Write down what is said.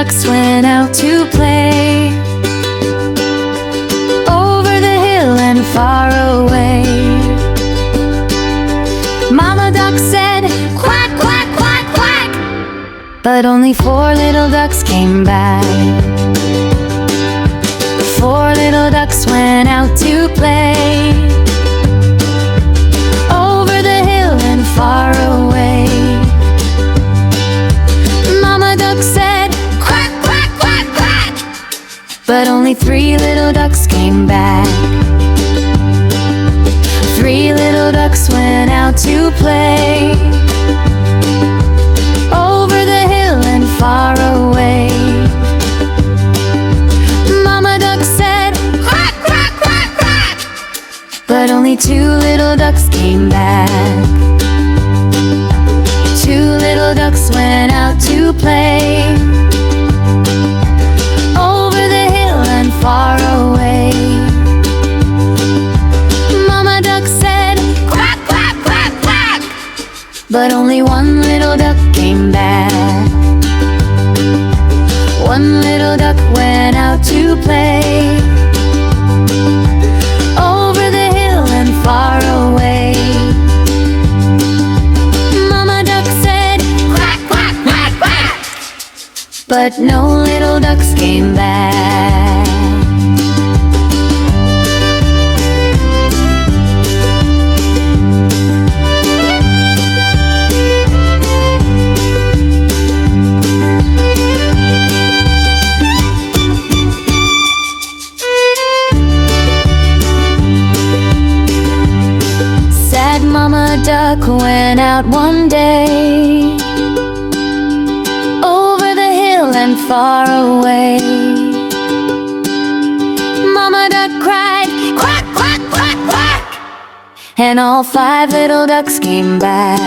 ducks went out to play, over the hill and far away. Mama duck said, "Quack, quack, quack, quack," but only 4 little ducks came back. 4 little ducks went out to play, over the hill and far away. Mama duck said, "Quack, quack, quack, quack," but only 3 little ducks came back. 3 little ducks went out to play, over the hill and far away. Mama duck said, "Quack, quack, quack, quack," but only 2 little ducks came back. 2 little ducks went out to play, over the hill and far away. Mama duck said, "Quack, quack, quack, quack," but only 1 little duck came back. 1 little duck went out to play, over the hill and far away. Mama duck said, "Quack, quack, quack, quack," but no little ducks came back. Mama duck went out one day, over the hill and far away. Mama duck cried, "Quack, quack, quack, quack," and all 5 little ducks came back.